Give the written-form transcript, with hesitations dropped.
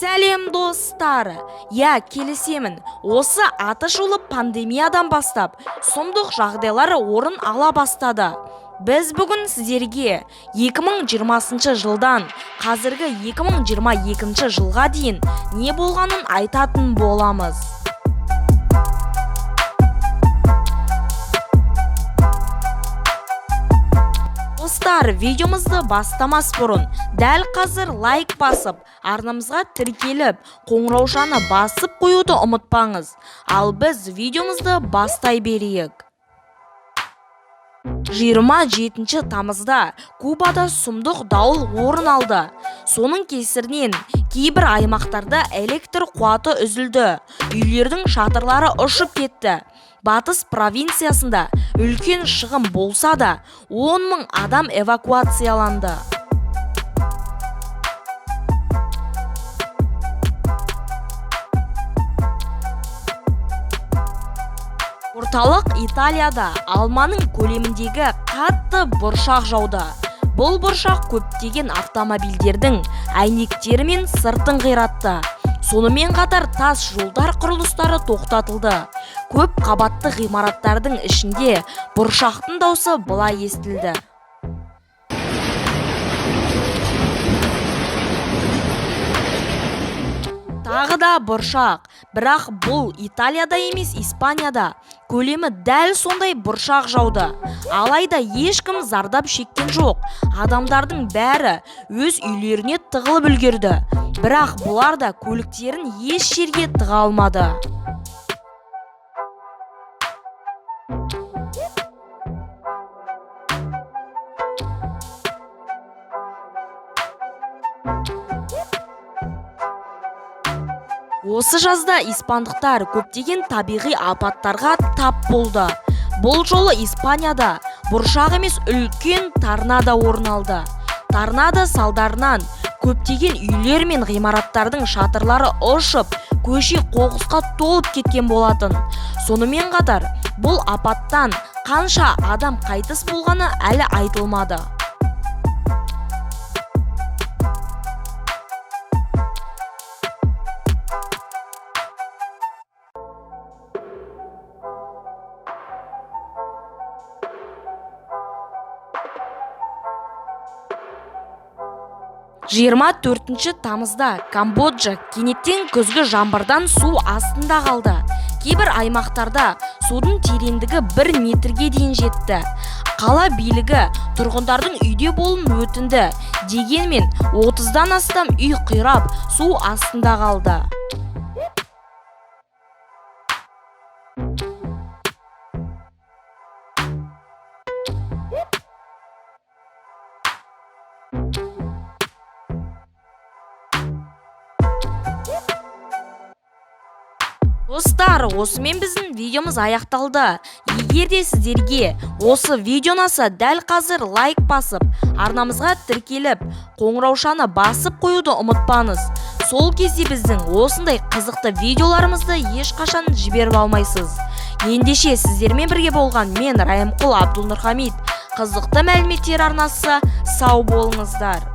Сәлем достар, келісемін, осы атышулы пандемиядан бастап сұмдық жағдайлары орын ала бастады. Біз бүгін сіздерге 2020 жылдан қазіргі 2022 жылға дейін не болғанын айтатын боламыз. Достар, видеомызды бастамас бұрын дәл қазір лайк басып, арнамызға тіркеліп, қоңыраушаны басып қоюды ұмытпаңыз. Ал біз видеомызды бастай берейік. 27 тамызда Кубада сұмдық дауыл орын алды. Соның кесірінен кейбір аймақтарда электр қуаты үзілді. Үйлердің шатырлары ұшып кетті. Батыс провинциясында үлкен шығын болса да, 10 мың адам эвакуацияланды. Орталық Италияда алманың көлеміндегі қатты бұршақ жауды. Бұл бұршақ көптеген автомобильдердің әйнектері мен сыртын қиратты. Сонымен қатар тас жолдар құрылыстары тоқтатылды. Көп қабатты ғимараттардың ішінде бұршақтың дауысы былай естілді. Тағы да бұршақ, бірақ бұл Италияда емес Испанияда. Көлемі дәл сондай бұршақ жауды. Алайда ешкім зардап шеккен жоқ. Адамдардың бәрі өз үйлеріне тығылып үлгерді. Бірақ бұлар да көліктерін еш жерге тыға алмады. Осы жазда испандықтар көптеген табиғи апаттарға тап болды. Бұл жолы Испанияда бұршақ емес үлкен торнадо орын алды. Торнадо салдарынан көптеген үйлер мен ғимараттардың шатырлары ұшып, көше қоқысқа толып кеткен болатын. Сонымен қатар, бұл апаттан қанша адам қайтыс болғаны әлі айтылмады. Жиырма 24 тамызда Камбоджа кенеттен күзгі жаңбырдан су астында қалды. Кейбір аймақтарда судың тереңдігі 1 метрге дейін жетті. Қала билігі тұрғындардың үйде болуын өтінді. Дегенмен 30-дан астам үй қирап, су астында қалды. Достар, осымен біздің видеомыз аяқталды. Егер де сіздерге осы видео ұнаса, дәл қазір лайк басып, арнамызға тіркеліп, қоңыраушаны басып қоюды ұмытпаңыз. Сол кезде біздің осындай қызықты видеоларымызды ешқашан жіберіп алмайсыз. Ендеше сіздермен бірге болған мен Райымқұл Абдулнұрхамит. Қызықты мәліметтер арнасы, сау болыңыздар.